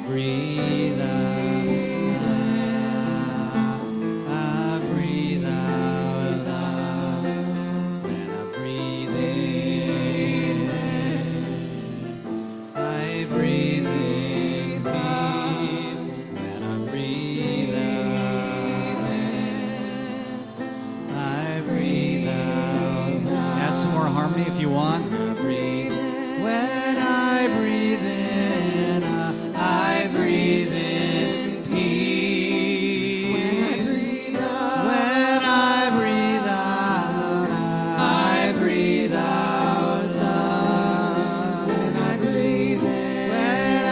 breathe out. I breathe out love. When I breathe in, I breathe in peace. When I breathe out, I breathe out. Add some more harmony if you want. When I breathe in, I breathe in peace. When I breathe out, I breathe out love. When I breathe in,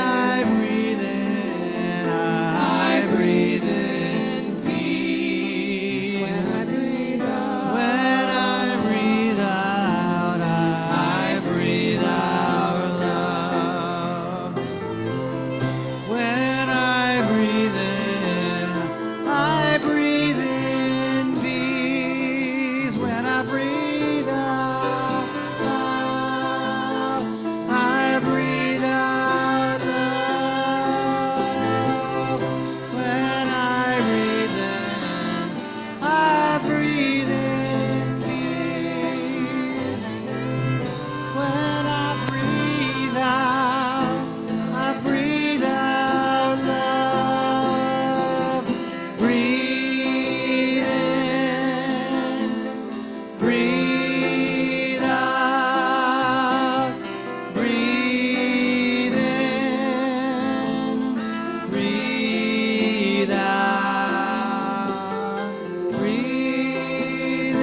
I breathe in peace. When I breathe out, I breathe out love. When I breathe in, I breathe in peace. When I breathe out, I breathe out love. When I breathe in, I breathe in peace. When I breathe out, I breathe out love. Breathe in, breathe out, breathe in, breathe out, breathe in,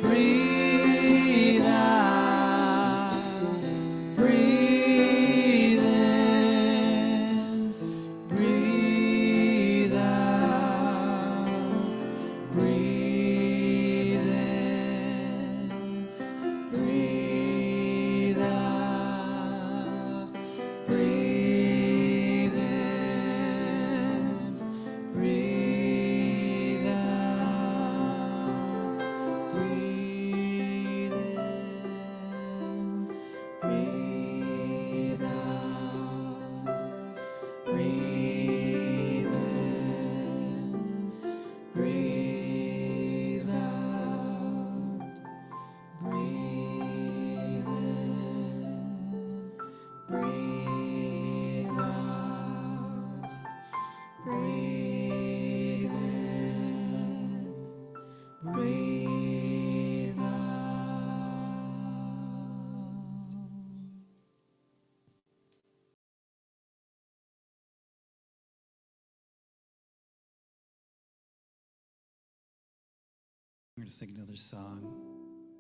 breathe out, breathe in, breathe out, breathe in, breathe out, breathe in, breathe out, breathe in, breathe out, breathe in, breathe out, breathe in, breathe out, breathe in, breathe out. We're going to sing another song.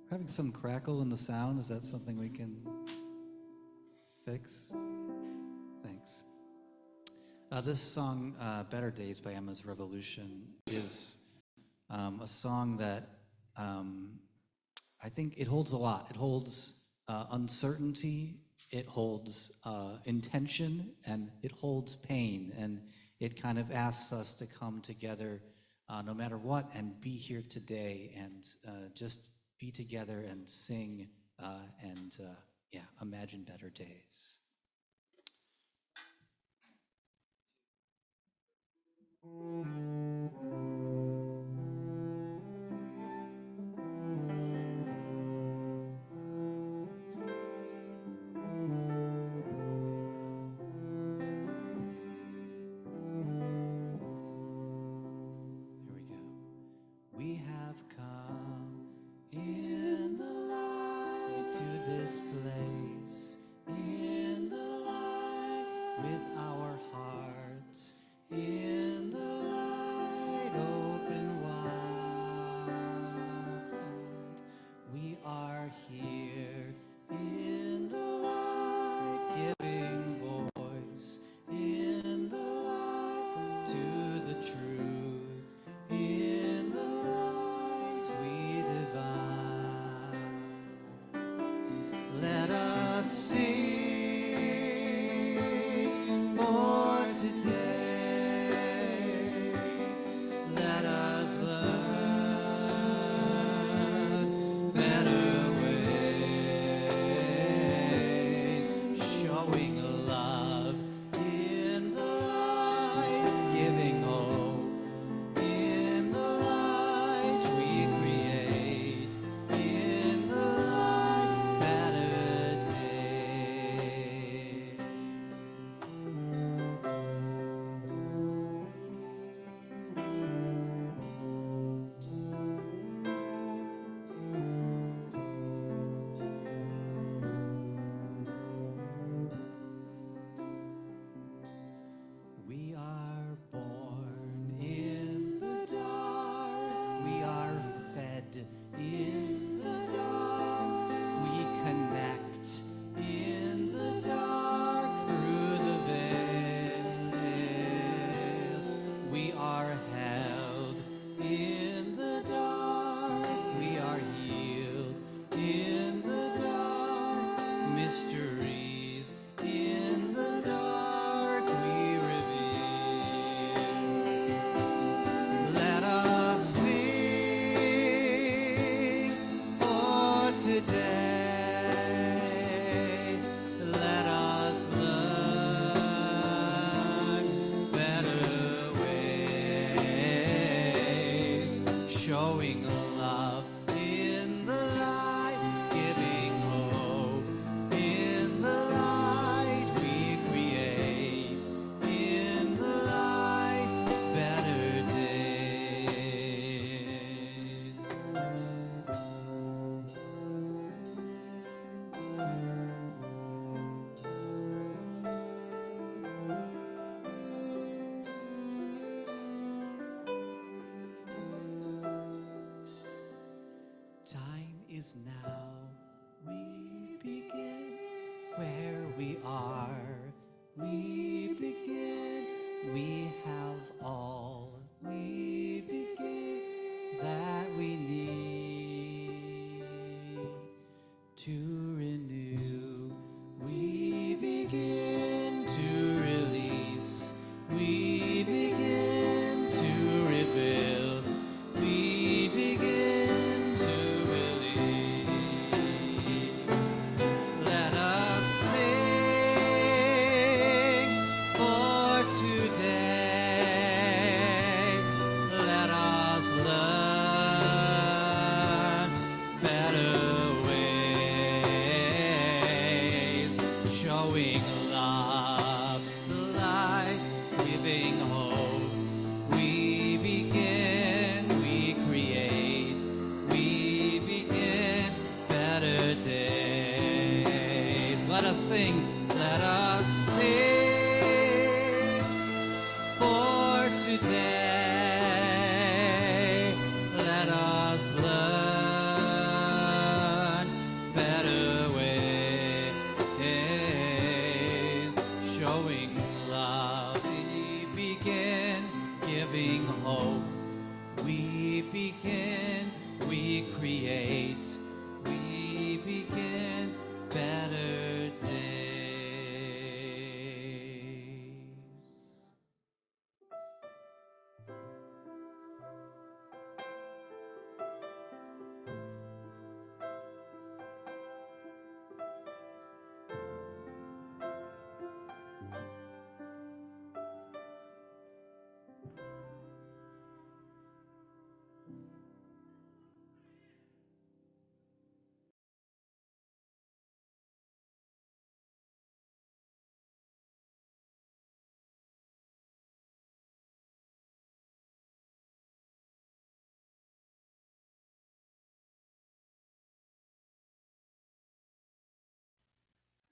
We're having some crackle in the sound. Is that something we can fix? Thanks. This song, Better Days by Emma's Revolution, is a song that I think it holds a lot. It holds uncertainty, it holds intention, and it holds pain. And it kind of asks us to come together no matter what and be here today and just be together and sing and imagine better days. Here we go. We have come in the light to this place, in the light with our hearts, in the light open wide. We are here in the light, giving voice in the light to the truth, in the light we divine. Let us sing for today. Let us learn better ways, showing showing love in the light, giving hope in the light we create, in the light better days. Time is now, we begin where we are. We begin, we have all. We begin that we need to renew. We begin to release. We begin to rebuild. We begin to believe. Let us sing for today. Let us learn better ways, showing love, the light, giving hope. We begin, we create, we begin better days. Let us sing for today. Let us learn better ways, showing love. We begin, giving hope. We begin, we create, we begin better days.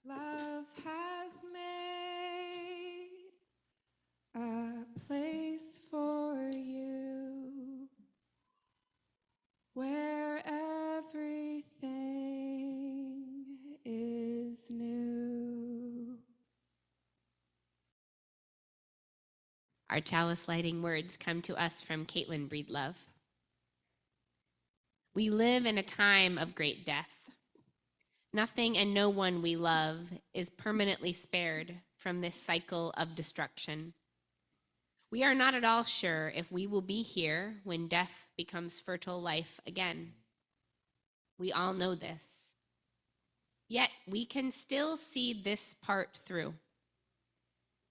Love has made a place for you where everything is new. Our chalice lighting words come to us from Caitlin Breedlove. We live in a time of great death. Nothing and no one we love is permanently spared from this cycle of destruction. We are not at all sure if we will be here when death becomes fertile life again. We all know this. Yet we can still see this part through.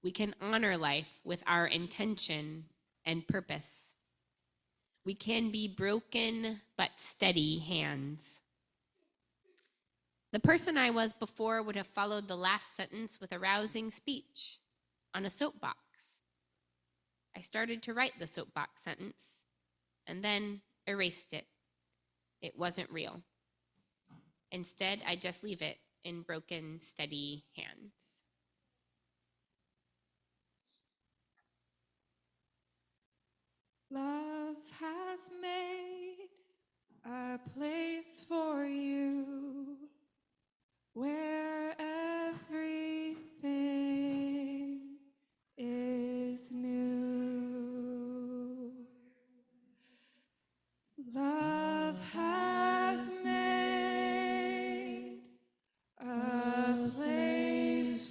We can honor life with our intention and purpose. We can be broken but steady hands. The person I was before would have followed the last sentence with a rousing speech on a soapbox. I started to write the soapbox sentence and then erased it. It wasn't real. Instead, I just leave it in broken, steady hands. Love has made a place for you where everything is new. Love has made a place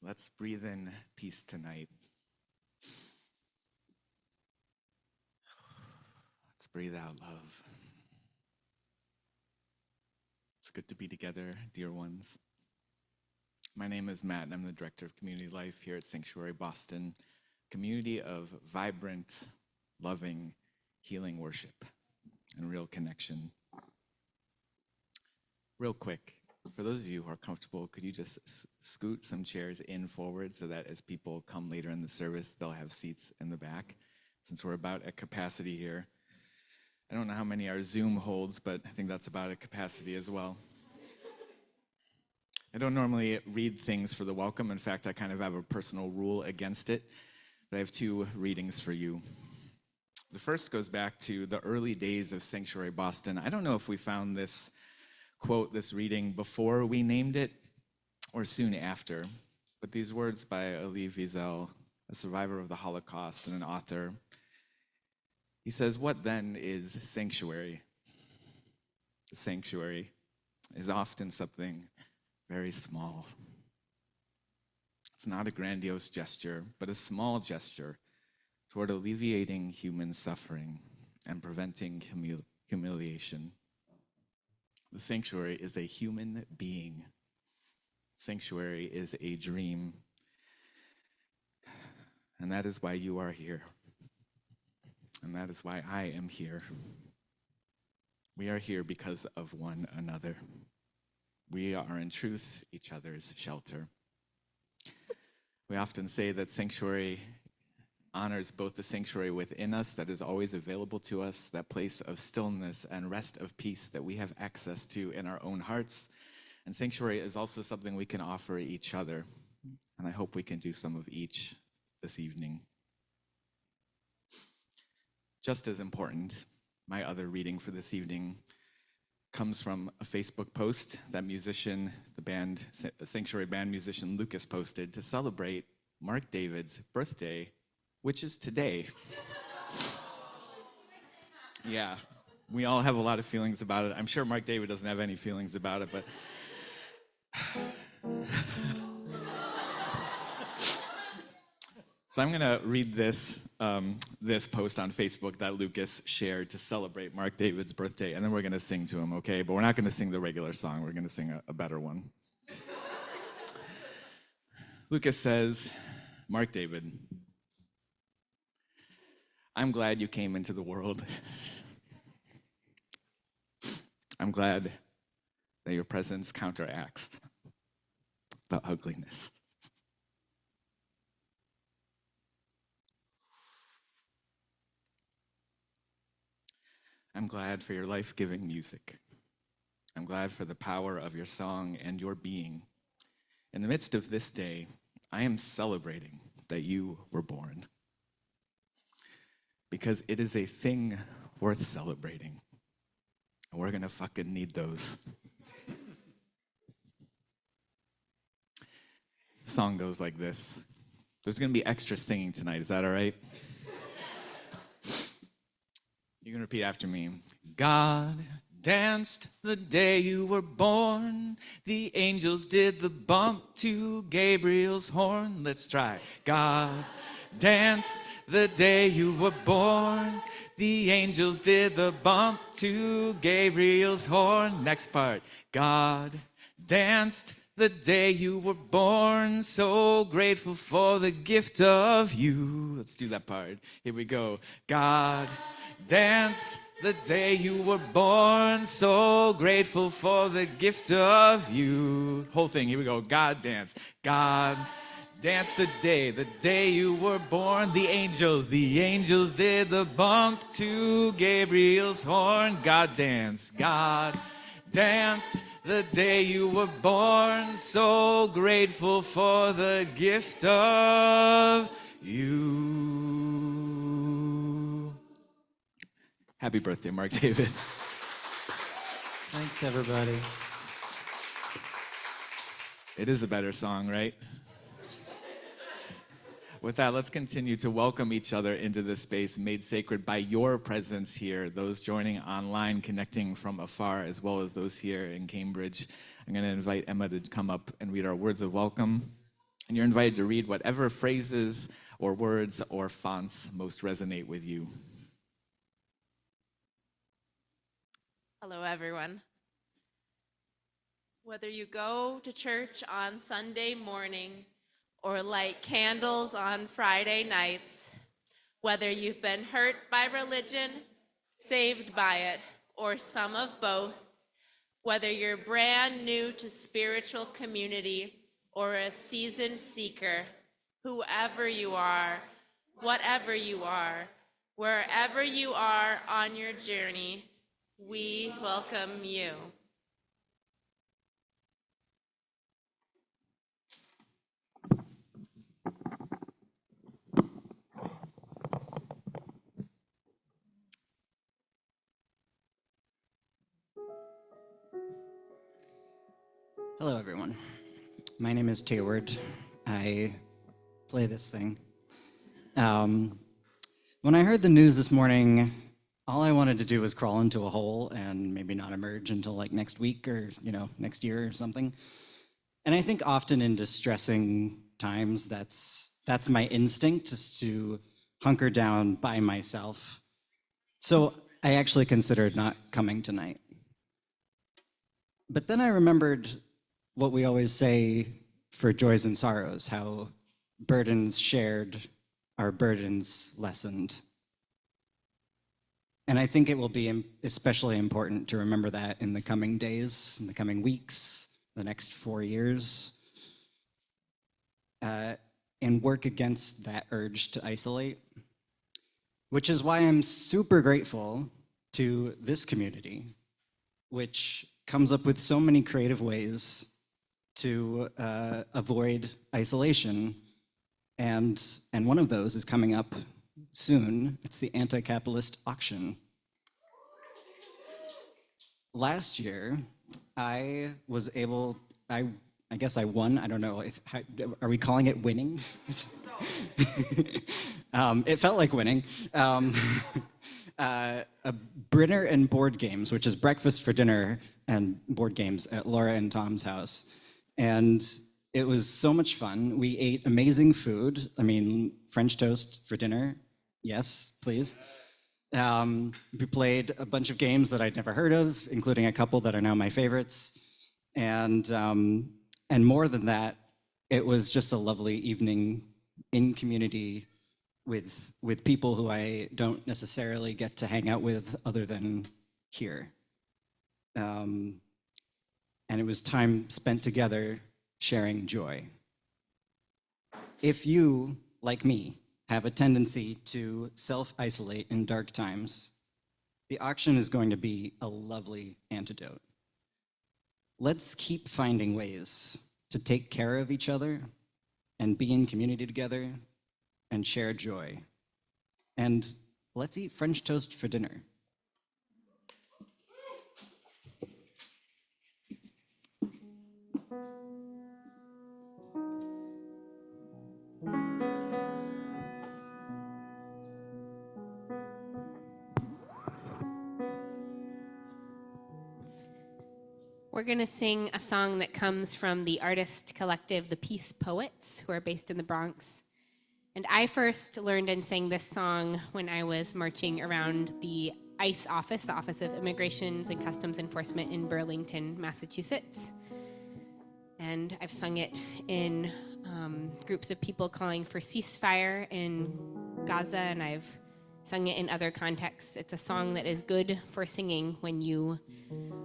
Let's breathe in peace tonight. Let's breathe out love. It's good to be together, dear ones. My name is Matt, and I'm the Director of Community Life here at Sanctuary Boston, community of vibrant, loving, healing worship and real connection. Real quick, for those of you who are comfortable, could you just scoot some chairs in forward so that as people come later in the service, they'll have seats in the back, since we're about at capacity here. I don't know how many our Zoom holds, but I think that's about at capacity as well. I don't normally read things for the welcome. In fact, I kind of have a personal rule against it, but I have two readings for you. The first goes back to the early days of Sanctuary Boston. I don't know if we found this quote, this reading, before we named it or soon after, but these words by Elie Wiesel, a survivor of the Holocaust and an author. He says, "What then is sanctuary? The sanctuary is often something very small. It's not a grandiose gesture, but a small gesture toward alleviating human suffering and preventing humiliation. The sanctuary is a human being. Sanctuary is a dream. And that is why you are here. And that is why I am here. We are here because of one another. We are in truth each other's shelter." We often say that sanctuary honors both the sanctuary within us that is always available to us, that place of stillness and rest of peace that we have access to in our own hearts. And sanctuary is also something we can offer each other. And I hope we can do some of each this evening. Just as important, my other reading for this evening comes from a Facebook post that musician, the Sanctuary band musician Lucas posted to celebrate Mark David's birthday, which is today. Yeah, we all have a lot of feelings about it. I'm sure Mark David doesn't have any feelings about it, but so I'm gonna read this post on Facebook that Lucas shared to celebrate Mark David's birthday, and then we're gonna sing to him, okay? But we're not gonna sing the regular song, we're gonna sing a better one. Lucas says, "Mark David, I'm glad you came into the world. I'm glad that your presence counteracts the ugliness. I'm glad for your life-giving music. I'm glad for the power of your song and your being. In the midst of this day, I am celebrating that you were born. Because it is a thing worth celebrating. And we're gonna fucking need those." The song goes like this. There's gonna be extra singing tonight, is that all right? You can repeat after me. God danced the day you were born. The angels did the bump to Gabriel's horn. Let's try. God danced the day you were born. The angels did the bump to Gabriel's horn. Next part. God danced the day you were born. So grateful for the gift of you. Let's do that part. Here we go. God danced the day you were born. So grateful for the gift of you. Whole thing. Here we go. God danced. God danced the day you were born. The angels did the bump to Gabriel's horn. God danced. God danced the day you were born. So grateful for the gift of you. Happy birthday, Mark David. Thanks, everybody. It is a better song, right? With that, let's continue to welcome each other into this space made sacred by your presence here, those joining online, connecting from afar, as well as those here in Cambridge. I'm going to invite Emma to come up and read our words of welcome. And you're invited to read whatever phrases or words or fonts most resonate with you. Hello, everyone. Whether you go to church on Sunday morning or light candles on Friday nights, whether you've been hurt by religion, saved by it, or some of both, whether you're brand new to spiritual community or a seasoned seeker, whoever you are, whatever you are, wherever you are on your journey, we welcome you. Hello, everyone. My name is Tayward. I play this thing. When I heard the news this morning, all I wanted to do was crawl into a hole and maybe not emerge until like next week or, next year or something. And I think often in distressing times, that's my instinct, is to hunker down by myself. So I actually considered not coming tonight. But then I remembered what we always say for joys and sorrows, how burdens shared are burdens lessened. And I think it will be especially important to remember that in the coming days, in the coming weeks, the next 4 years, and work against that urge to isolate, which is why I'm super grateful to this community, which comes up with so many creative ways to avoid isolation. And one of those is coming up soon. It's the anti-capitalist auction. Last year, I was able, I guess I won. I don't know, are we calling it winning? It felt like winning. A Brinner and Board Games, which is breakfast for dinner and board games at Laura and Tom's house. And it was so much fun. We ate amazing food. I mean, French toast for dinner. Yes, please. We played a bunch of games that I'd never heard of, including a couple that are now my favorites. And more than that, it was just a lovely evening in community with people who I don't necessarily get to hang out with other than here. And it was time spent together sharing joy. If you, like me, have a tendency to self-isolate in dark times, the auction is going to be a lovely antidote. Let's keep finding ways to take care of each other and be in community together and share joy. And let's eat French toast for dinner. We're going to sing a song that comes from the artist collective, the Peace Poets, who are based in the Bronx. And I first learned and sang this song when I was marching around the ICE office, the Office of Immigrations and Customs Enforcement in Burlington, Massachusetts. And I've sung it in groups of people calling for ceasefire in Gaza, and I've sung it in other contexts. It's a song that is good for singing when you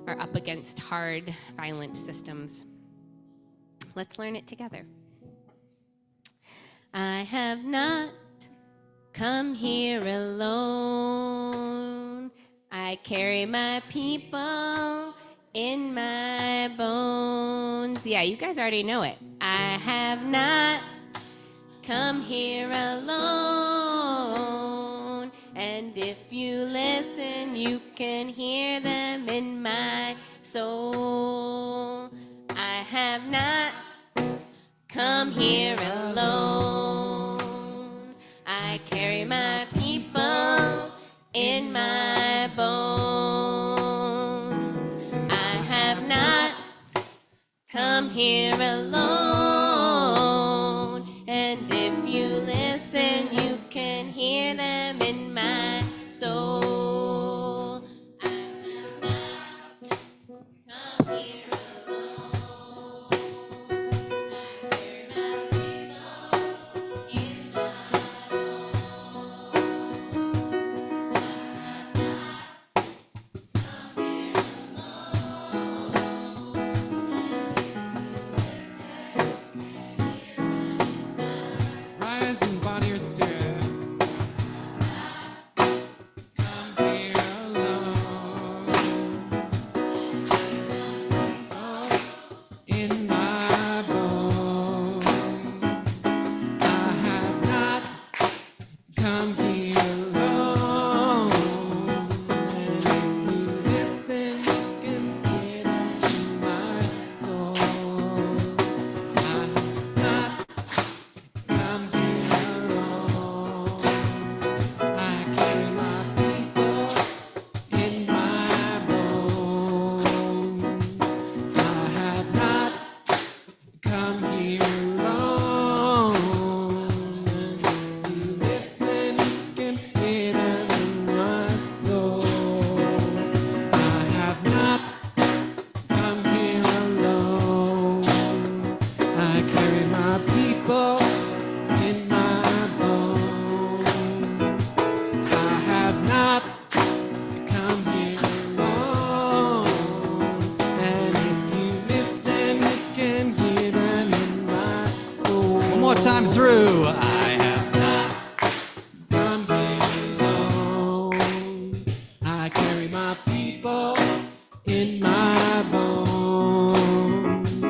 are up against hard, violent systems. Let's learn it together. I have not come here alone. I carry my people in my bones. Yeah, you guys already know it. I have not come here alone. And if you listen, you can hear them in my soul. I have not come here alone. I carry my people in my bones. I have not come here alone. hear them in my soul. I have not come here alone. I carry my people in my Rise in body or spirit. Come here alone. Oh, in my bones. I have not come here alone. And if you listen, you can get in my soul. I have not come here alone. I carry my people in my bones. I have not come here alone. And if you listen, you can hear them in my soul. I have not come here alone. I carry my people in my bones. I have not come here alone. And if you listen, you can hear them in my soul. One more time through. I have not. Come here alone. I carry my people in my bones.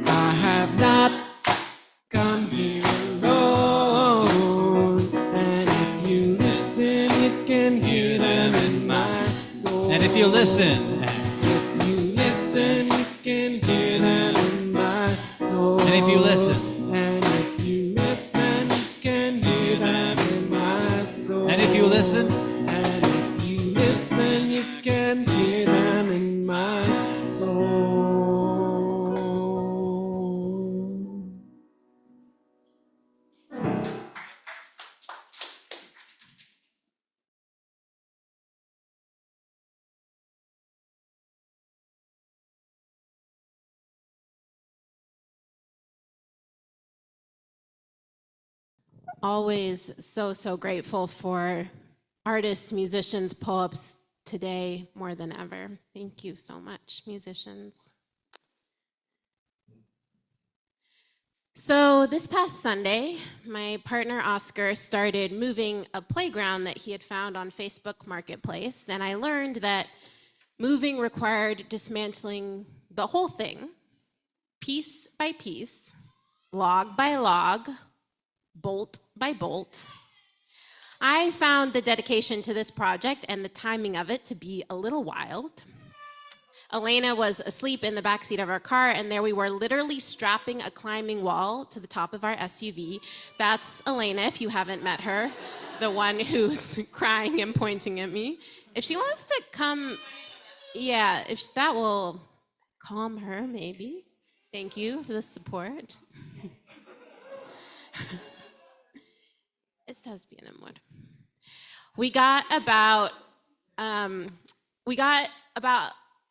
I have not come here alone. And if you listen, you can hear them in my soul. And if you listen, If you listen, you can hear them in my soul. and if you listen, And if you listen, you can hear them in my soul. and if you listen, And if you listen, you can hear them in my soul. Always so grateful for artists, musicians, poets today more than ever. Thank you so much, musicians. So this past Sunday, my partner Oscar started moving a playground that he had found on Facebook Marketplace, and I learned that moving required dismantling the whole thing, piece by piece, log by log, bolt by bolt. I found the dedication to this project and the timing of it to be a little wild. Elena was asleep in the backseat of our car, and there we were literally strapping a climbing wall to the top of our SUV. That's Elena, if you haven't met her, the one who's crying and pointing at me. If she wants to come, yeah, if that will calm her, maybe. Thank you for the support. It says being in wood. We got about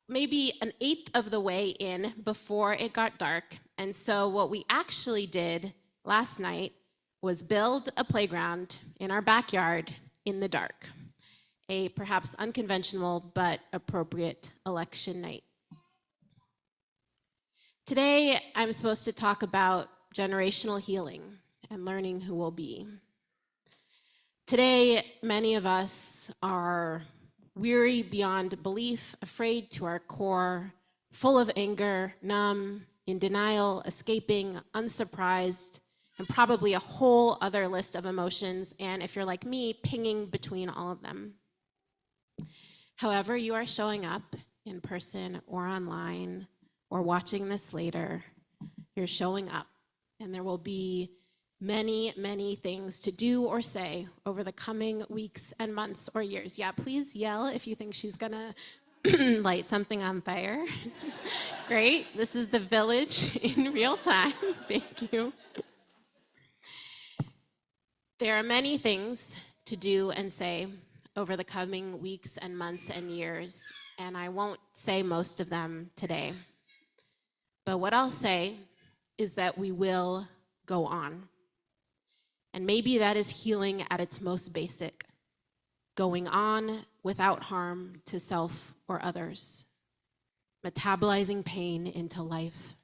maybe an eighth of the way in before it got dark. And so what we actually did last night was build a playground in our backyard in the dark. A perhaps unconventional but appropriate election night. Today, I'm supposed to talk about generational healing and learning who we'll be. Today, many of us are weary beyond belief, afraid to our core, full of anger, numb, in denial, escaping, unsurprised, and probably a whole other list of emotions, and if you're like me, pinging between all of them. However you are showing up in person or online or watching this later, you're showing up, and there will be many, many things to do or say over the coming weeks and months or years. Yeah, please yell if you think she's gonna light something on fire. Great, this is the village in real time. Thank you. There are many things to do and say over the coming weeks and months and years, and I won't say most of them today. But what I'll say is that we will go on. And maybe that is healing at its most basic, going on without harm to self or others, metabolizing pain into life.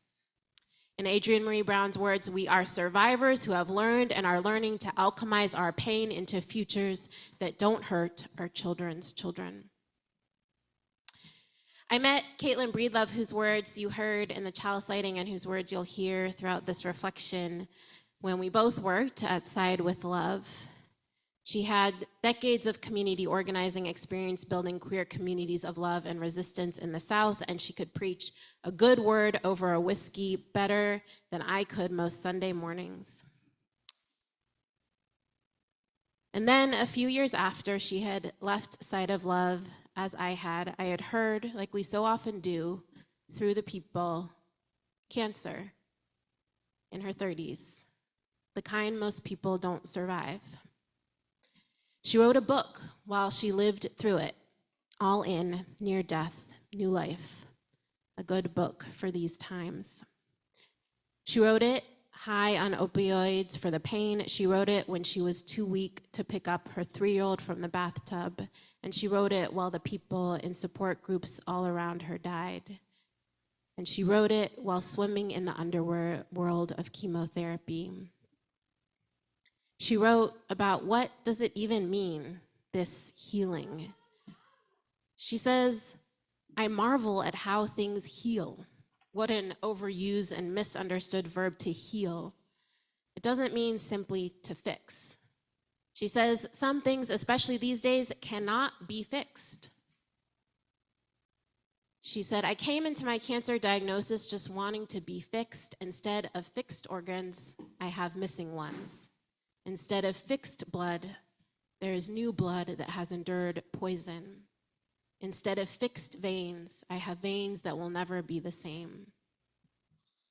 In Adrienne Marie Brown's words, we are survivors who have learned and are learning to alchemize our pain into futures that don't hurt our children's children. I met Caitlin Breedlove, whose words you heard in the chalice lighting and whose words you'll hear throughout this reflection when we both worked at Side with Love. She had decades of community organizing experience building queer communities of love and resistance in the South, and she could preach a good word over a whiskey better than I could most Sunday mornings. And then a few years after she had left Side of Love, as I had heard, like we so often do, through the people, cancer in her 30s, the kind most people don't survive. She wrote a book while she lived through it, All In, Near Death, New Life, a good book for these times. She wrote it high on opioids for the pain. She wrote it when she was too weak to pick up her 3-year-old from the bathtub. And she wrote it while the people in support groups all around her died. And she wrote it while swimming in the underworld of chemotherapy. She wrote about what does it even mean, this healing. She says, I marvel at how things heal. What an overused and misunderstood verb, to heal. It doesn't mean simply to fix. She says some things, especially these days, cannot be fixed. She said, I came into my cancer diagnosis just wanting to be fixed. Instead of fixed organs, I have missing ones. Instead of fixed blood, there is new blood that has endured poison. Instead of fixed veins, I have veins that will never be the same.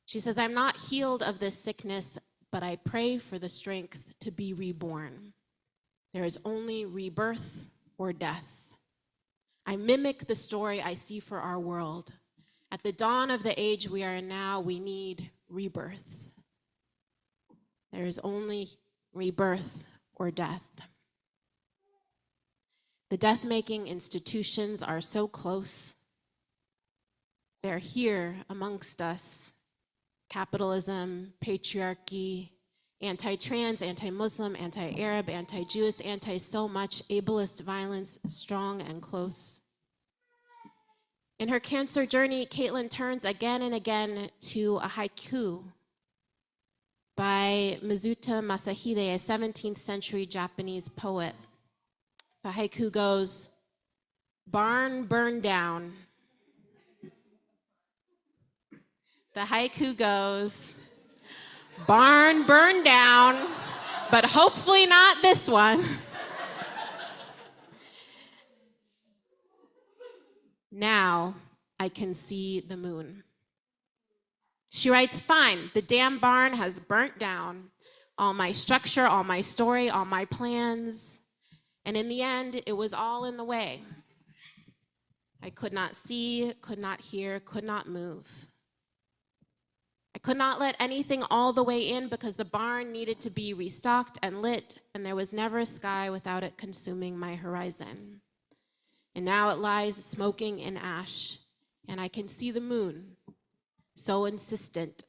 She says, I'm not healed of this sickness, but I pray for the strength to be reborn. There is only rebirth or death. I mimic the story I see for our world. At the dawn of the age we are in now, we need rebirth. There is only rebirth or death. The death-making institutions are so close. They're here amongst us. Capitalism, patriarchy, anti-trans, anti-Muslim, anti-Arab, anti-Jewish, anti-so much, ableist violence, strong and close. In her cancer journey, Caitlin turns again and again to a haiku by Mizuta Masahide, a 17th century Japanese poet. The haiku goes, barn burned down. The haiku goes, barn burned down, but hopefully not this one. Now I can see the moon. She writes, fine, the damn barn has burnt down. All my structure, all my story, all my plans. And in the end, it was all in the way. I could not see, could not hear, could not move. I could not let anything all the way in because the barn needed to be restocked and lit, and there was never a sky without it consuming my horizon. And now it lies smoking in ash, and I can see the moon, so insistent,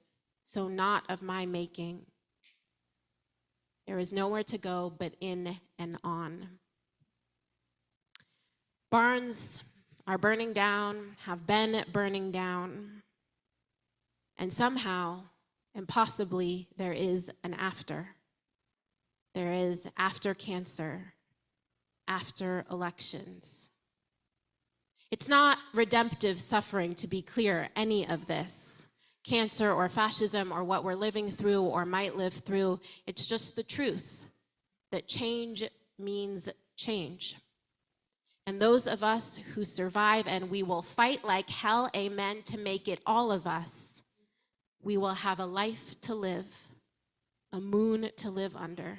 so not of my making. There is nowhere to go but in and on. Barns are burning down, have been burning down, and somehow, impossibly, there is an after. There is after cancer, after elections. It's not redemptive suffering, to be clear, any of this. Cancer or fascism or what we're living through or might live through. It's just the truth that change means change. And those of us who survive, and we will fight like hell, amen, to make it all of us, we will have a life to live, a moon to live under.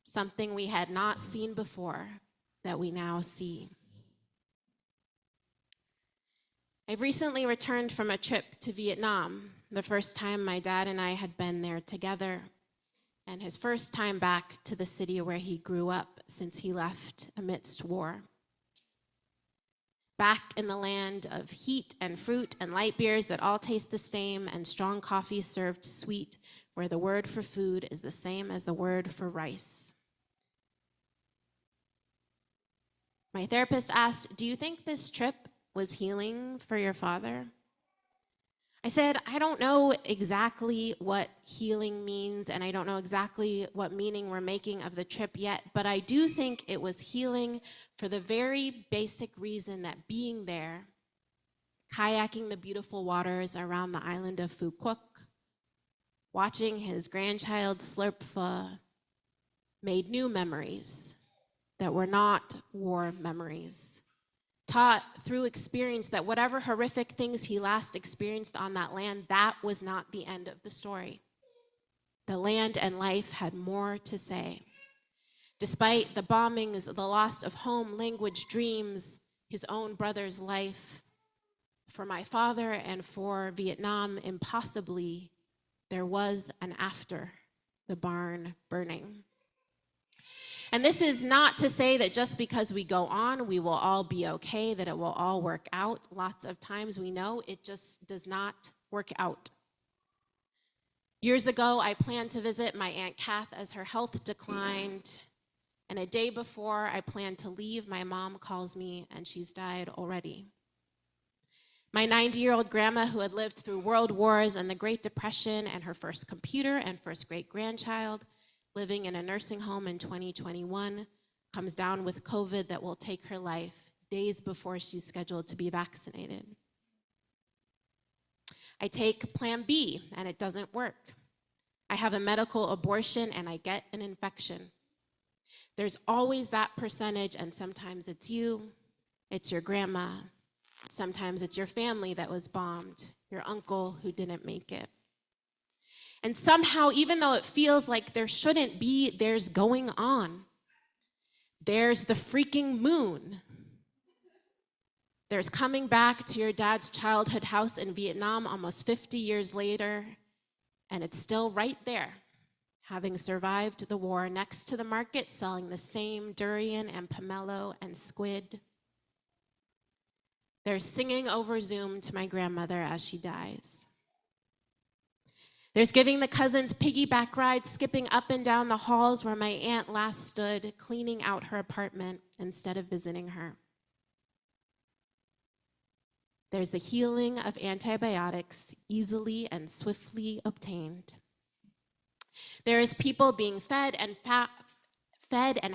something we had not seen before that we now see. I've recently returned from a trip to Vietnam, the first time my dad and I had been there together, and his first time back to the city where he grew up since he left amidst war. Back in the land of heat and fruit and light beers that all taste the same, and strong coffee served sweet, where the word for food is the same as the word for rice. My therapist asked, "Do you think this trip was healing for your father?" I said, "I don't know exactly what healing means, and I don't know exactly what meaning we're making of the trip yet, but I do think it was healing for the very basic reason that being there, kayaking the beautiful waters around the island of Phu Quoc, watching his grandchild slurp pho, made new memories that were not war memories. Taught through experience that whatever horrific things he last experienced on that land, that was not the end of the story. The land and life had more to say. Despite the bombings, the loss of home, language, dreams, his own brother's life, for my father and for Vietnam, impossibly, there was an after the barn burning. And this is not to say that just because we go on, we will all be okay, that it will all work out. Lots of times we know it just does not work out. Years ago, I planned to visit my Aunt Kath as her health declined. And a day before I planned to leave, my mom calls me and she's died already. My 90-year-old grandma, who had lived through world wars and the Great Depression and her first computer and first great-grandchild, living in a nursing home in 2021, comes down with COVID that will take her life days before she's scheduled to be vaccinated. I take Plan B and it doesn't work. I have a medical abortion and I get an infection. There's always that percentage, and sometimes it's you, it's your grandma, sometimes it's your family that was bombed, your uncle who didn't make it. And somehow, even though it feels like there shouldn't be, there's going on. There's the freaking moon. There's coming back to your dad's childhood house in Vietnam almost 50 years later, and it's still right there, having survived the war, next to the market, selling the same durian and pomelo and squid. There's singing over Zoom to my grandmother as she dies. There's giving the cousins piggyback rides, skipping up and down the halls where my aunt last stood, cleaning out her apartment instead of visiting her. There's the healing of antibiotics, easily and swiftly obtained. There is people being fed and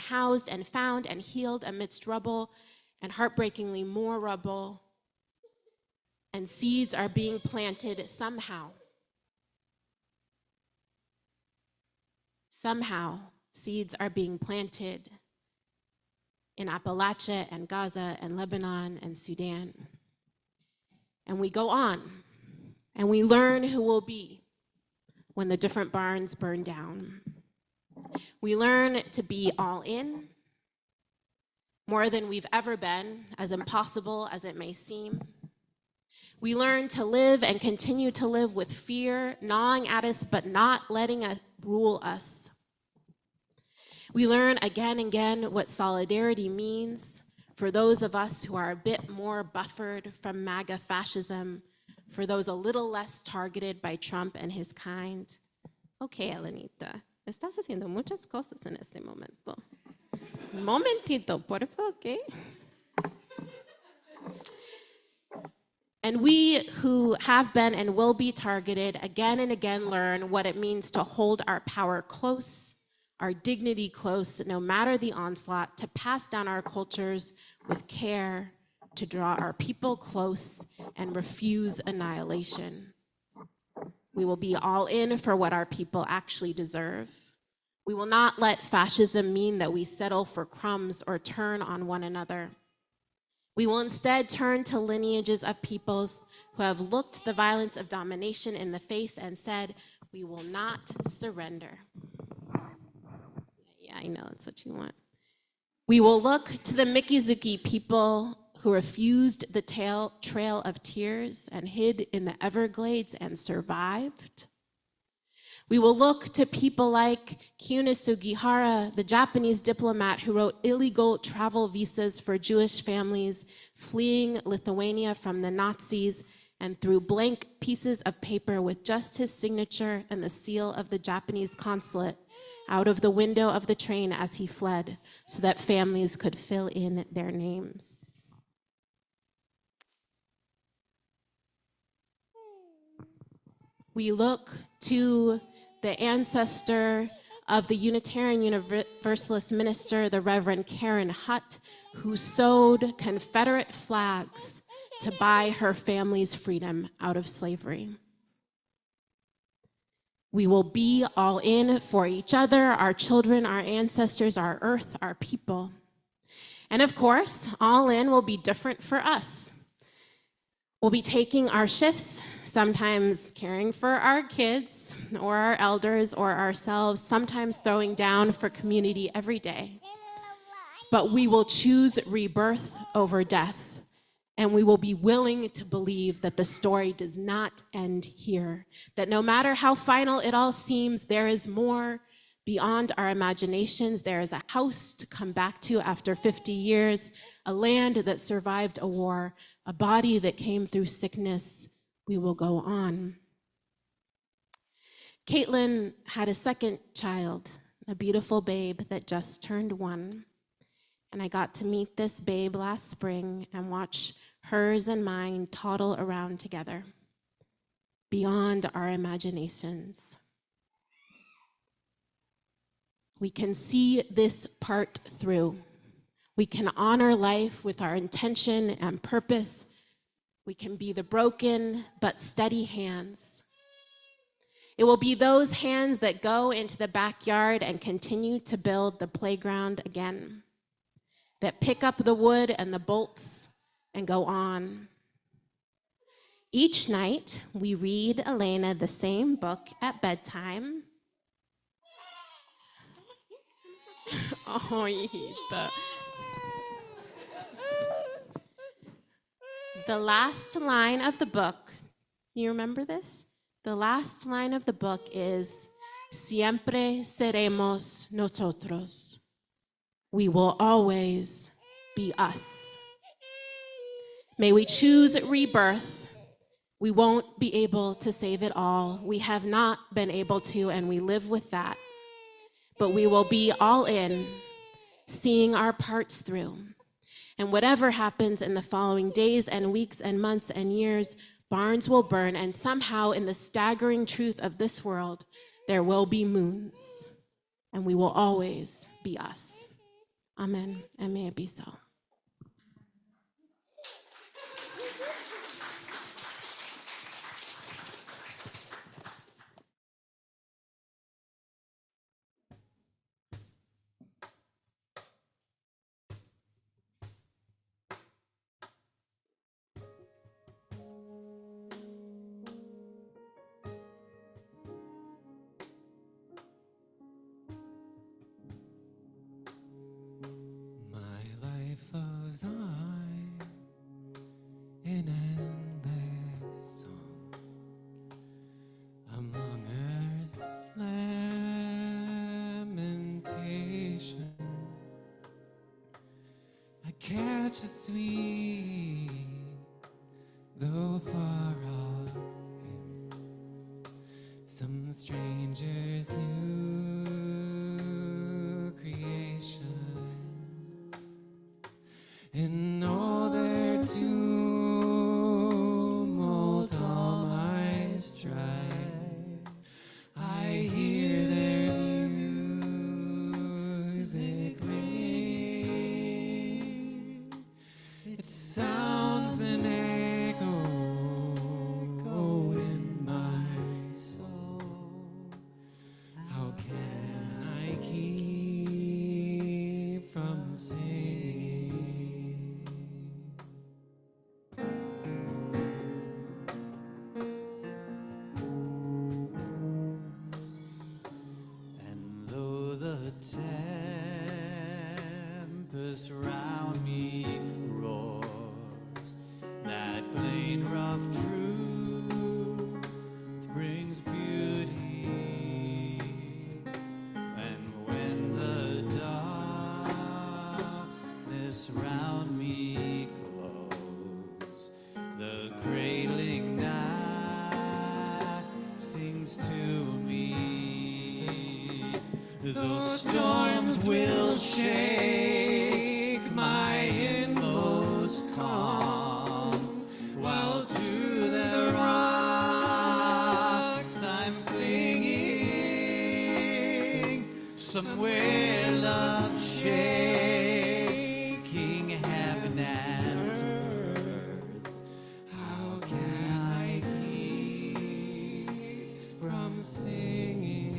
housed and found and healed amidst rubble, and heartbreakingly more rubble, and seeds are being planted somehow. Somehow, seeds are being planted in Appalachia and Gaza and Lebanon and Sudan. And we go on, and we learn who we'll be when the different barns burn down. We learn to be all in, more than we've ever been, as impossible as it may seem. We learn to live and continue to live with fear gnawing at us, but not letting it rule us. We learn again and again what solidarity means for those of us who are a bit more buffered from MAGA fascism, for those a little less targeted by Trump and his kind. Okay, Elenita, estás haciendo muchas cosas en este momento. Momentito, por favor, okay? And we who have been and will be targeted again and again learn what it means to hold our power close, our dignity close, no matter the onslaught, to pass down our cultures with care, to draw our people close and refuse annihilation. We will be all in for what our people actually deserve. We will not let fascism mean that we settle for crumbs or turn on one another. We will instead turn to lineages of peoples who have looked the violence of domination in the face and said, we will not surrender. Yeah, I know that's what you want. We will look to the Mikizuki people who refused the trail of tears and hid in the Everglades and survived. We will look to people like Kyuna Sugihara, the Japanese diplomat who wrote illegal travel visas for Jewish families fleeing Lithuania from the Nazis and threw blank pieces of paper with just his signature and the seal of the Japanese consulate out of the window of the train as he fled so that families could fill in their names. We look to the ancestor of the Unitarian Universalist minister, the Reverend Karen Hutt, who sewed Confederate flags to buy her family's freedom out of slavery. We will be all in for each other, our children, our ancestors, our earth, our people. And of course, all in will be different for us. We'll be taking our shifts, sometimes caring for our kids or our elders or ourselves, sometimes throwing down for community every day. But we will choose rebirth over death. And we will be willing to believe that the story does not end here, that no matter how final it all seems, there is more beyond our imaginations. There is a house to come back to after 50 years, a land that survived a war, a body that came through sickness. We will go on. Caitlin had a second child, a beautiful babe that just turned 1. And I got to meet this babe last spring and watch hers and mine toddle around together, beyond our imaginations. We can see this part through. We can honor life with our intention and purpose. We can be the broken but steady hands. It will be those hands that go into the backyard and continue to build the playground again, that pick up the wood and the bolts and go on. Each night, we read Elena the same book at bedtime. Oh, hijita. The last line of the book, you remember this? The last line of the book is, Siempre seremos nosotros. We will always be us. May we choose rebirth. We won't be able to save it all. We have not been able to, and we live with that. But we will be all in, seeing our parts through. And whatever happens in the following days and weeks and months and years, barns will burn, and somehow in the staggering truth of this world, there will be moons, and we will always be us. Amen, and may it be so. Flows on in endless song among earth's lamentation. I catch a sweet, though far off hymn, some stranger's new creation. In all their tumult, all my strife, I hear their music ring. It sounds an echo in my soul. How can I keep from singing? Those storms will shake my inmost calm, while to the rocks I'm clinging. Somewhere love shaking heaven and earth. How can I keep from singing?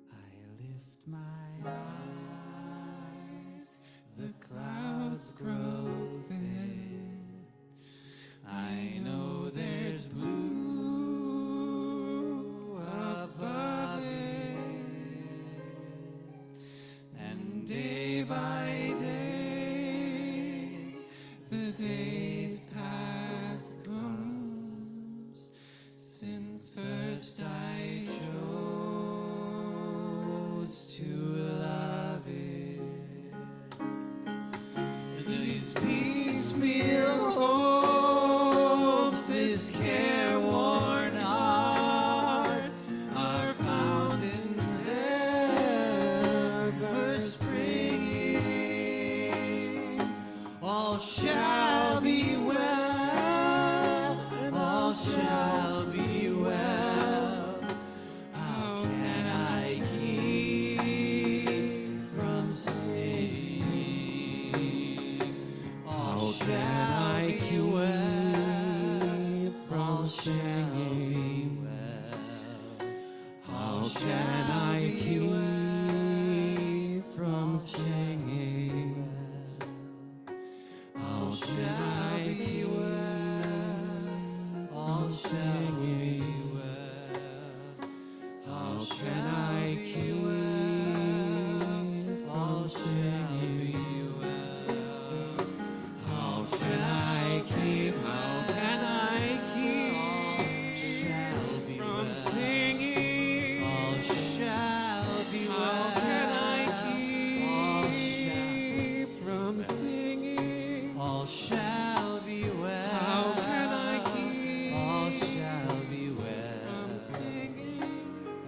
I lift my eyes, the clouds grow thin. I know there's blue above it, and day by day the day's path comes, since first I chose to love it. These piecemeal hopes, this careworn heart, are fountains ever springing. All shall be well, all shall be well. How can I keep from singing? All shall I keep from singing? How can I keep from singing? How shall I keep on singing? How can I keep on singing? How can I keep? How can I keep from singing? All shall be well. How can I keep from singing? All shall be well. How can I keep? All shall be well. From singing.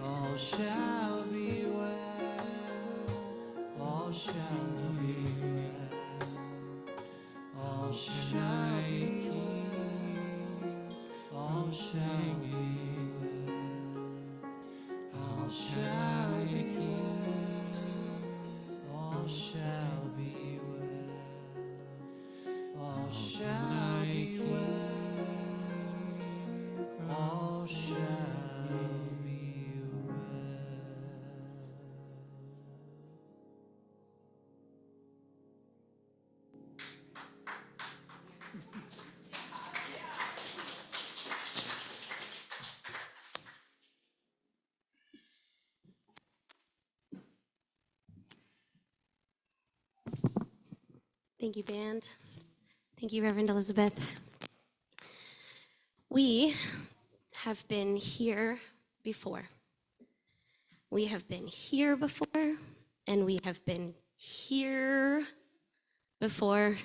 All shall be well. All shall be well. All shall keep. All shall be well. All shall keep. All shall be well. All shall be well. All shall be well. Thank you, band. Thank you, Reverend Elizabeth. We have been here before. We have been here before, and we have been here before,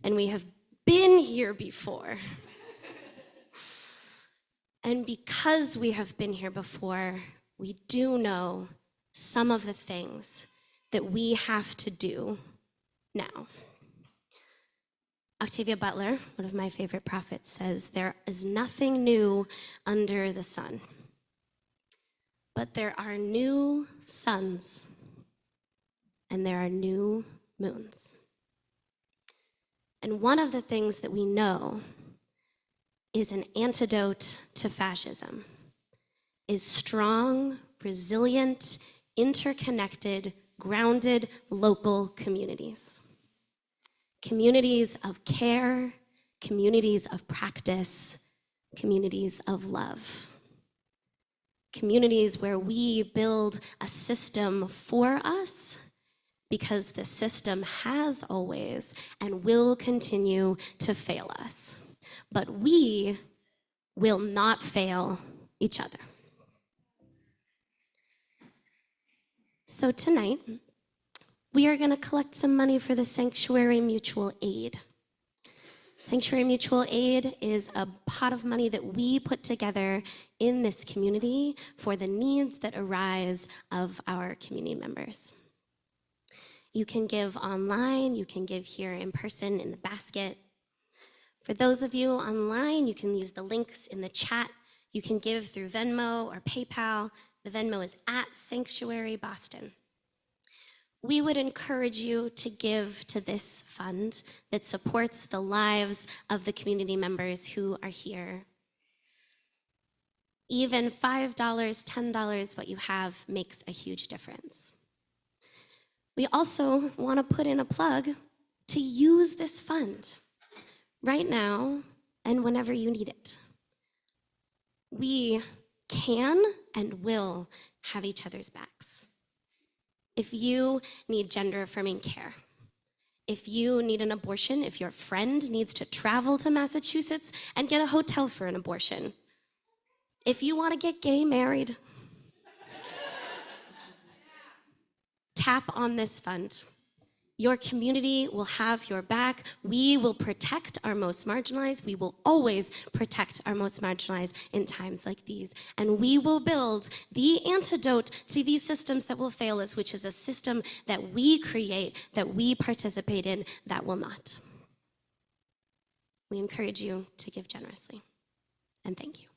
and we have been here before. And because we have been here before, we do know some of the things that we have to do now. Octavia Butler, one of my favorite prophets, says, "There is nothing new under the sun." but there are new suns and there are new moons. And one of the things that we know is an antidote to fascism is strong, resilient, interconnected, grounded local communities. Communities of care, communities of practice, communities of love. Communities where we build a system for us because the system has always and will continue to fail us. But we will not fail each other. So tonight, we are going to collect some money for the Sanctuary Mutual Aid. Sanctuary Mutual Aid is a pot of money that we put together in this community for the needs that arise of our community members. You can give online, you can give here in person in the basket. For those of you online, you can use the links in the chat. You can give through Venmo or PayPal. The Venmo is at Sanctuary Boston. We would encourage you to give to this fund that supports the lives of the community members who are here. Even $5, $10, what you have makes a huge difference. We also want to put in a plug to use this fund right now and whenever you need it. We can and will have each other's backs. If you need gender-affirming care, if you need an abortion, if your friend needs to travel to Massachusetts and get a hotel for an abortion, if you want to get gay married, tap on this fund. Your community will have your back. We will protect our most marginalized. We will always protect our most marginalized in times like these. And we will build the antidote to these systems that will fail us, which is a system that we create, that we participate in, that will not. We encourage you to give generously. And thank you.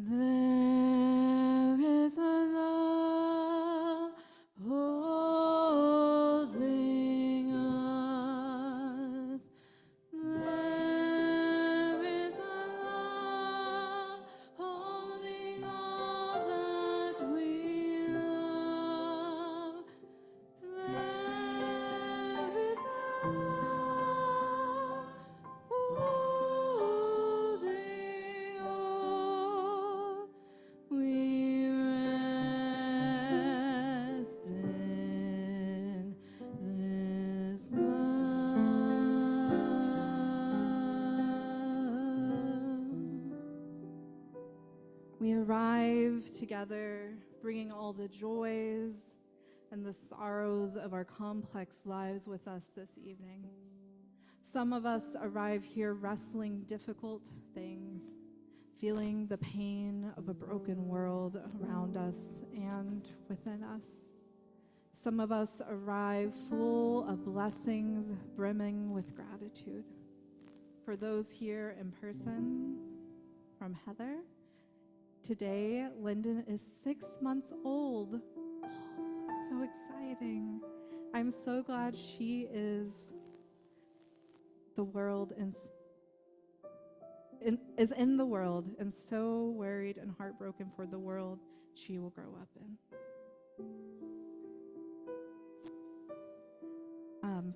There is a love holding us. There is a love holding all that we love. There is a love holding all. We rest in this love. We arrive together, bringing all the joys and the sorrows of our complex lives with us this evening. Some of us arrive here wrestling difficult things, feeling the pain of a broken world around us and within us. Some of us arrive full of blessings, brimming with gratitude. For those here in person, from Heather, today Lyndon is 6 months old. Oh, so exciting. I'm so glad she is the world and is in the world, and so worried and heartbroken for the world she will grow up in.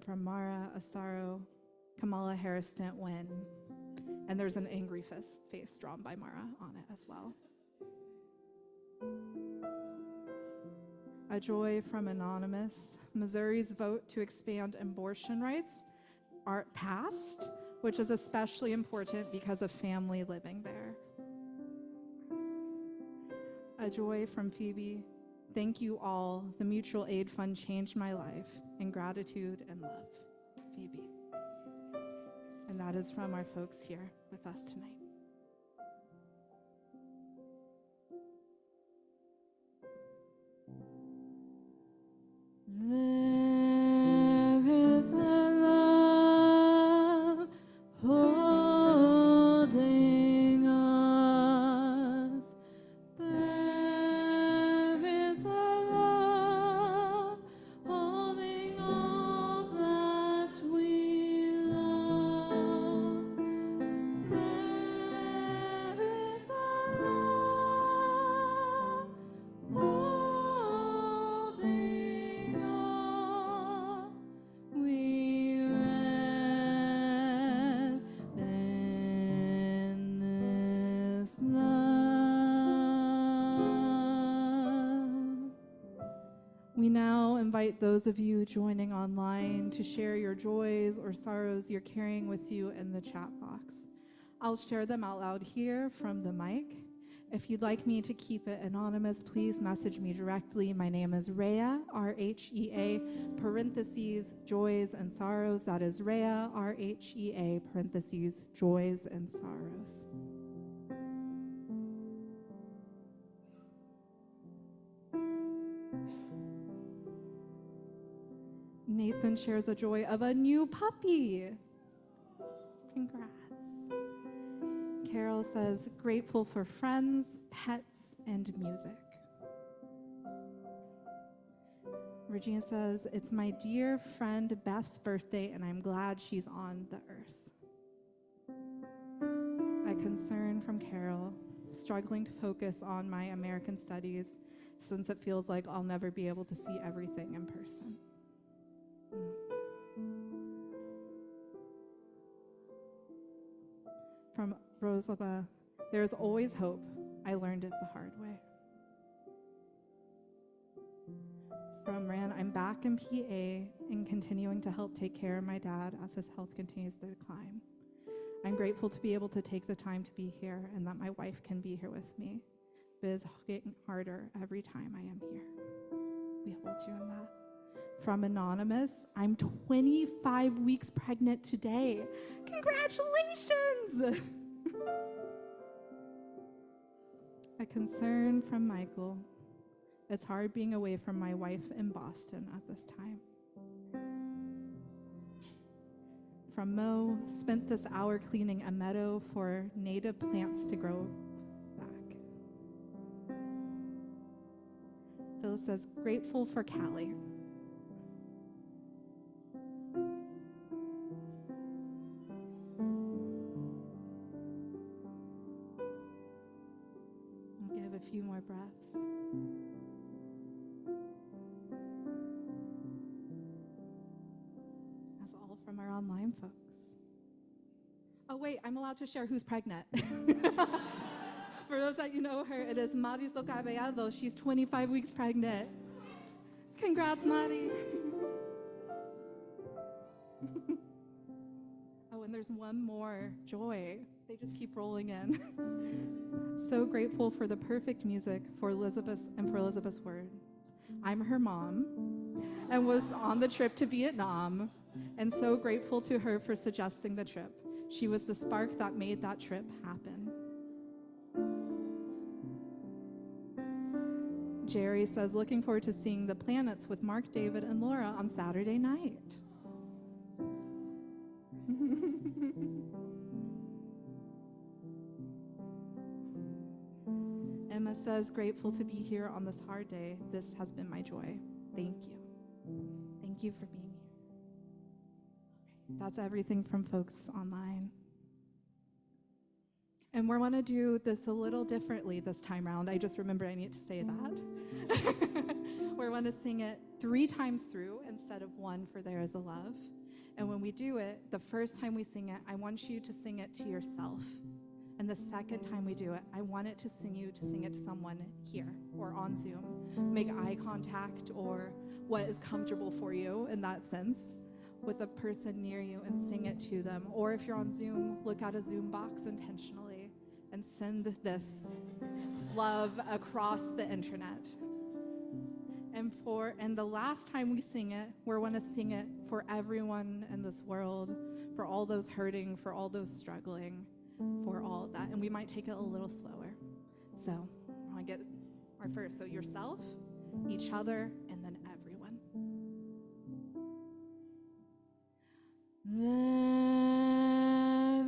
From Mara Asaro, Kamala Harris didn't win, and there's an angry face drawn by Mara on it as well. A joy from Anonymous. Missouri's vote to expand abortion rights are passed, which is especially important because of family living there. A joy from Phoebe. Thank you all. The mutual aid fund changed my life. In gratitude and love, Phoebe. And that is from our folks here with us tonight. There is a love holding us. There is a love holding all that we love. There is a love holding all. We rest in this love. We now invite those of you joining online to share your joys or sorrows you're carrying with you in the chat box. I'll share them out loud here from the mic. If you'd like me to keep it anonymous, please message me directly. My name is Rhea, R-H-E-A, parentheses, joys and sorrows. That is Rhea, R-H-E-A, parentheses, joys and sorrows. Nathan shares a joy of a new puppy. Congrats. Carol says, grateful for friends, pets, and music. Regina says, it's my dear friend Beth's birthday, and I'm glad she's on the earth. A concern from Carol, struggling to focus on my American studies since it feels like I'll never be able to see everything in person. From Rosalba, there's always hope. I learned it the hard way. From Ran, I'm back in PA and continuing to help take care of my dad as his health continues to decline. I'm grateful to be able to take the time to be here and that my wife can be here with me. It is getting harder every time I am here. We hold you in that. From Anonymous, I'm 25 weeks pregnant today. Congratulations! A concern from Michael. It's hard being away from my wife in Boston at this time. From Mo, spent this hour cleaning a meadow for native plants to grow back. Phyllis says, grateful for Callie. I'll give a few more breaths. That's all from our online folks. Oh wait, I'm allowed to share who's pregnant. For those that you know her, it is Marisol Caballado. She's 25 weeks pregnant. Congrats, Mari. Oh, and there's one more, Joy. They just keep rolling in. So grateful for the perfect music for Elizabeth's words. I'm her mom and was on the trip to Vietnam, and so grateful to her for suggesting the trip. She was the spark that made that trip happen. Jerry says, looking forward to seeing the planets with Mark, David, and Laura on Saturday night. Emma says, grateful to be here on this hard day. This has been my joy. Thank you. Thank you for being here. That's everything from folks online. And we want to do this a little differently this time around. I just remembered I need to say that. We want to sing it 3 times through instead of 1 for There Is a Love. And when we do it, the first time we sing it, I want you to sing it to yourself. And the second time we do it, I want it to sing it to someone here or on Zoom. Make eye contact or what is comfortable for you in that sense with the person near you and sing it to them. Or if you're on Zoom, look at a Zoom box intentionally and send this love across the internet. And the last time we sing it, we want to sing it for everyone in this world, for all those hurting, for all those struggling, for all of that. And we might take it a little slower. So I want to get our first. So yourself, each other, and then everyone. There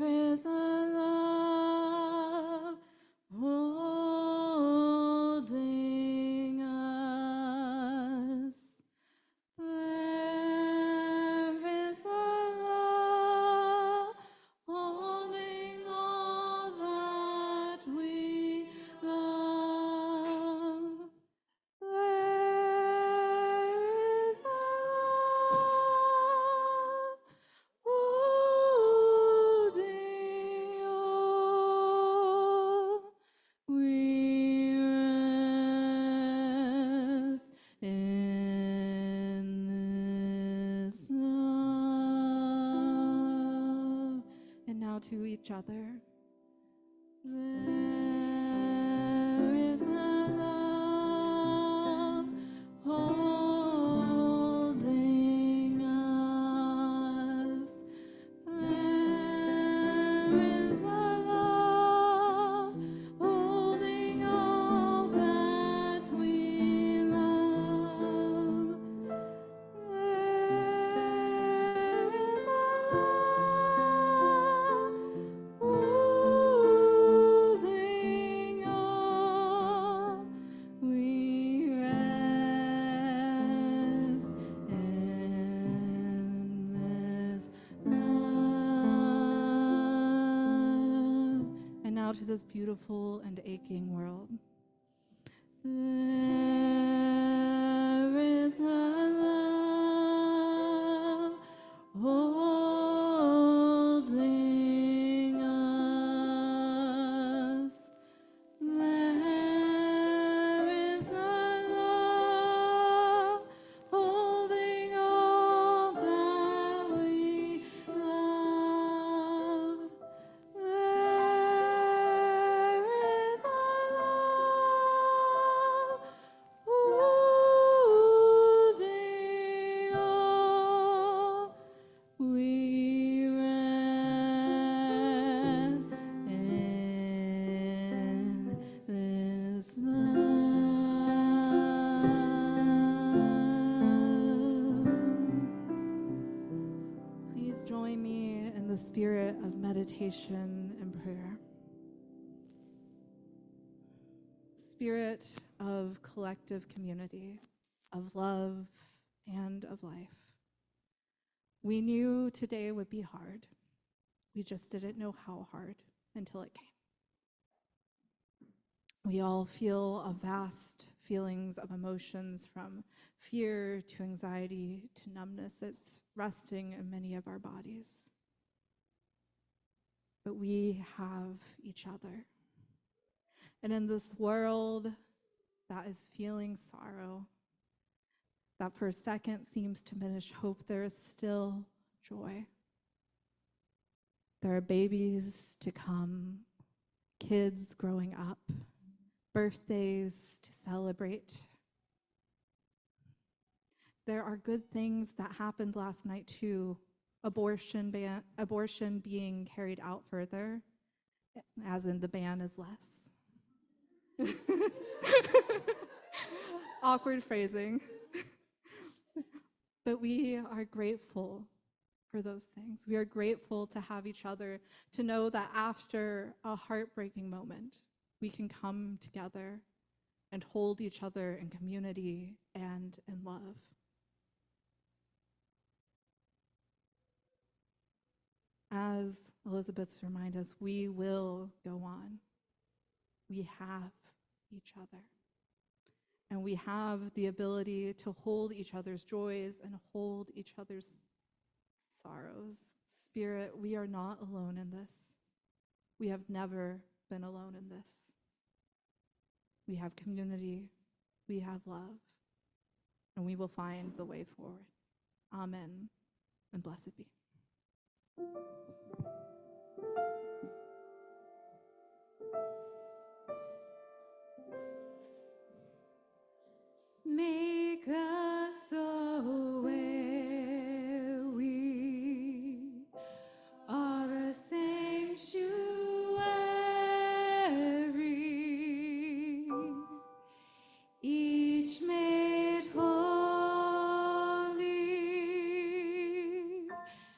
is a love holding us. There is a love holding all that we love. There is a love holding all. We rest in this love. And now to each other. There is a love holding us. There is a love holding all that we love. There is a love holding all. We rest in this love. And now to this beautiful and aching world. There is a love holding us. There is a love holding all that we love. There is a love me in the spirit of meditation and prayer. Spirit of collective community, of love and of life. We knew today would be hard. We just didn't know how hard until it came. We all feel a vast feelings of emotions, from fear to anxiety to numbness. It's resting in many of our bodies. But we have each other. And in this world that is feeling sorrow, that for a second seems to diminish hope, there is still joy. There are babies to come, kids growing up, birthdays to celebrate. There are good things that happened last night too. Abortion being carried out further, as in the ban is less. Awkward phrasing. But we are grateful for those things. We are grateful to have each other, to know that after a heartbreaking moment, we can come together and hold each other in community and in love. As Elizabeth reminded us, we will go on. We have each other. And we have the ability to hold each other's joys and hold each other's sorrows. Spirit, we are not alone in this. We have never been alone in this. We have community, we have love, and we will find the way forward. Amen, and blessed be. Make us aware we are a sanctuary, each made holy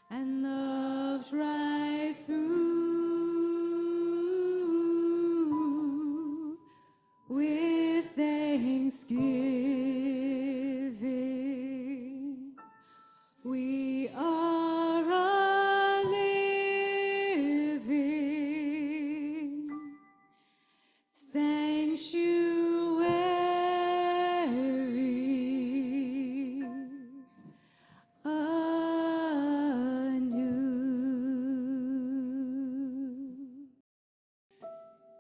and loved right through with thanksgiving. We are a living sanctuary anew.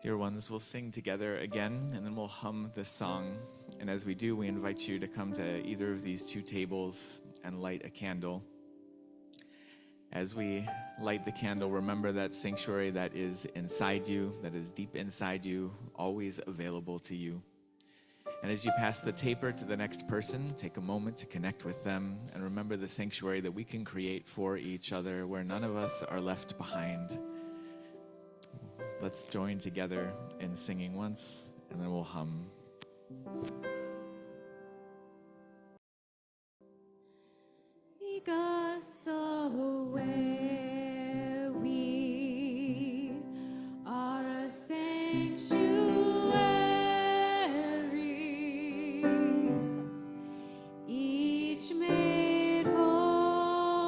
Dear ones, we'll sing together again, and then we'll hum this song. And as we do, we invite you to come to either of these two tables and light a candle. As we light the candle, remember that sanctuary that is inside you, that is deep inside you, always available to you. And as you pass the taper to the next person, take a moment to connect with them and remember the sanctuary that we can create for each other, where none of us are left behind. Let's join together in singing once, and then we'll hum. Make us aware we are a sanctuary, each made holy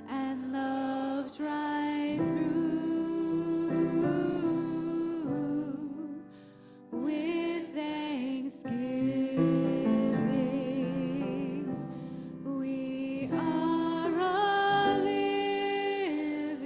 and loved right through with thanksgiving. We are a living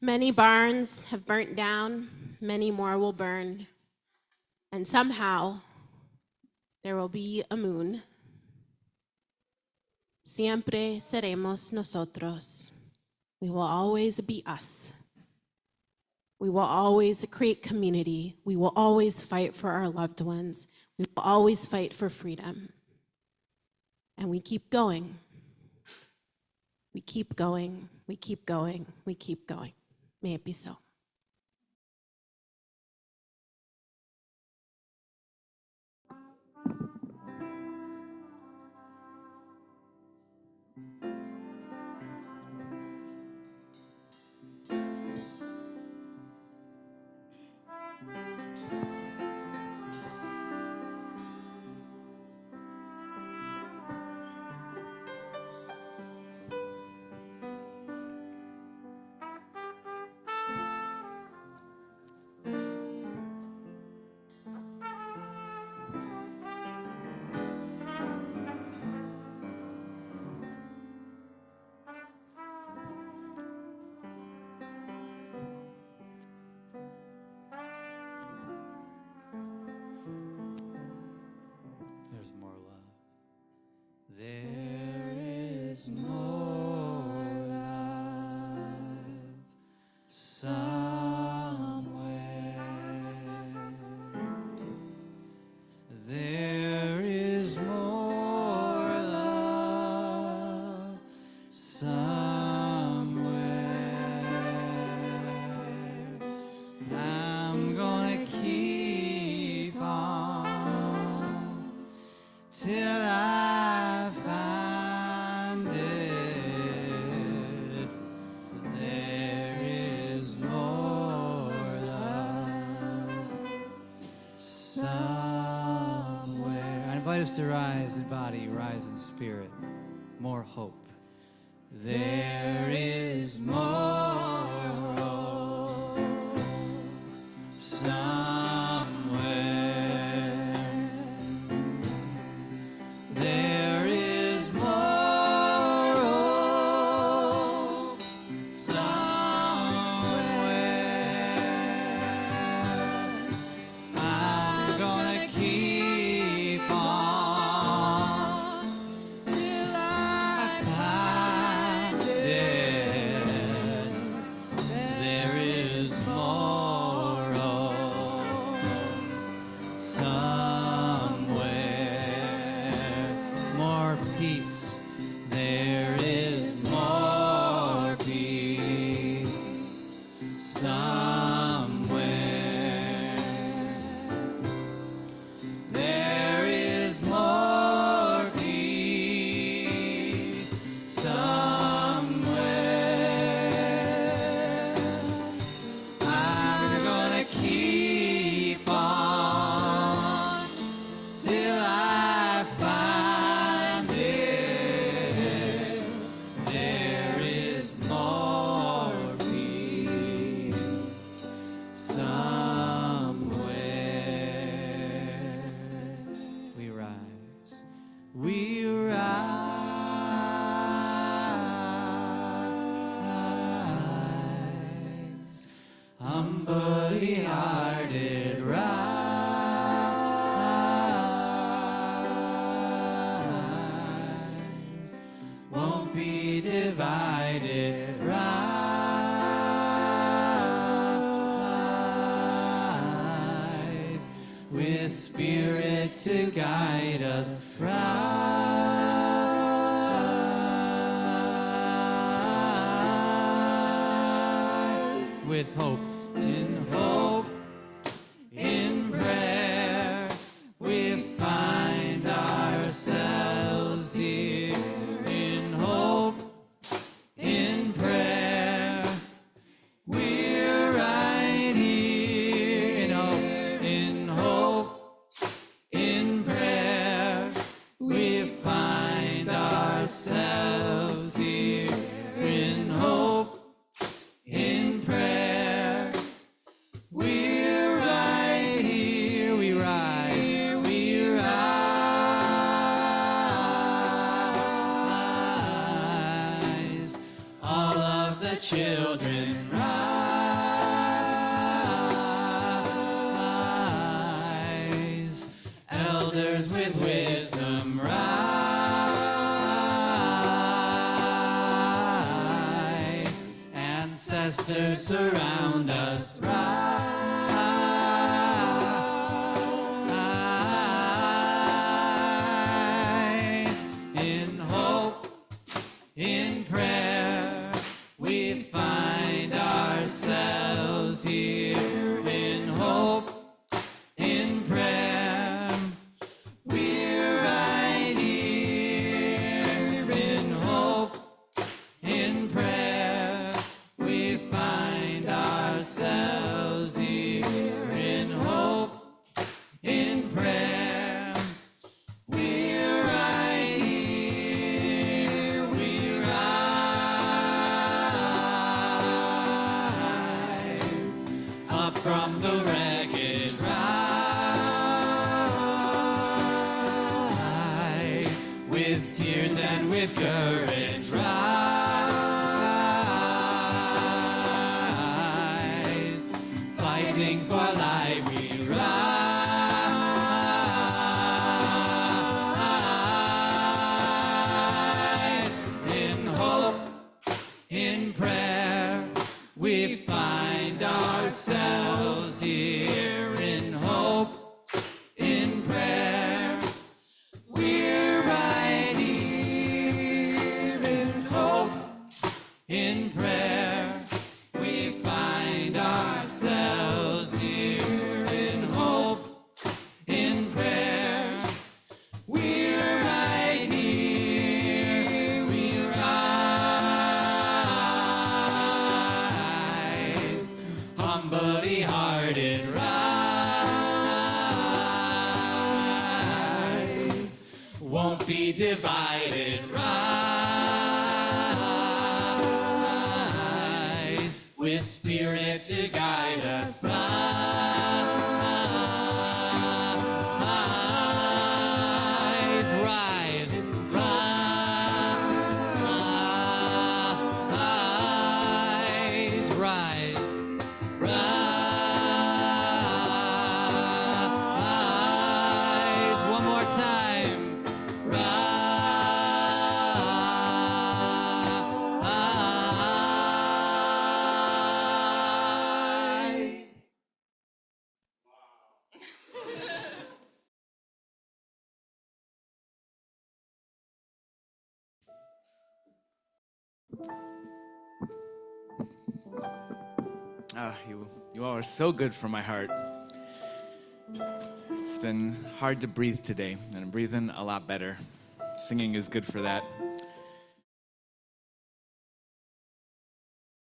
Many barns have burnt down, many more will burn, and somehow there will be a moon. Siempre seremos nosotros. We will always be us. We will always create community. We will always fight for our loved ones. We will always fight for freedom. And we keep going. We keep going. We keep going. We keep going. May it be so. There's more love. There is more love somewhere. There is more love somewhere. I'm gonna keep on till I find it. There is more love somewhere. I invite us to rise in body, rise in spirit. More hope. There is more hope somewhere. There is more hope somewhere. I'm gonna keep on till I find it. There is more hope somewhere. More peace. There is more peace somewhere. There is more peace somewhere. I'm gonna keep on till I find it. There is more peace somewhere. We rise. We rise. Humbly hearted rise. Won't be divided. Rise. With spirit to guide us. Rise. With hope. In hope. In prayer. We find ourselves here. In hope. In prayer. We're right here. In hope. In prayer. We find ourselves here. In hope. In prayer. We're right here. We rise. We rise. All of the children rise. ancestors surround us. Rise in hope, in prayer, we find ourselves here. In hope, in prayer, we're right here. In hope, in prayer, we find ourselves here. In hope, in prayer, we're right here. We rise up from the wreckage. Rise with tears and with courage. Rise, fighting for life. We rise in hope, in prayer. We find ourselves here. In hope, in prayer, we're right here. In hope, in prayer, we find ourselves here. In hope, in prayer, we're right here. We rise, humbly hearted, rise, won't be divided, rise, with spirit to guide us, rise, rise, rise, rise, rise, one more time. Rise. You all are so good for my heart. It's been hard to breathe today, and I'm breathing a lot better. Singing is good for that.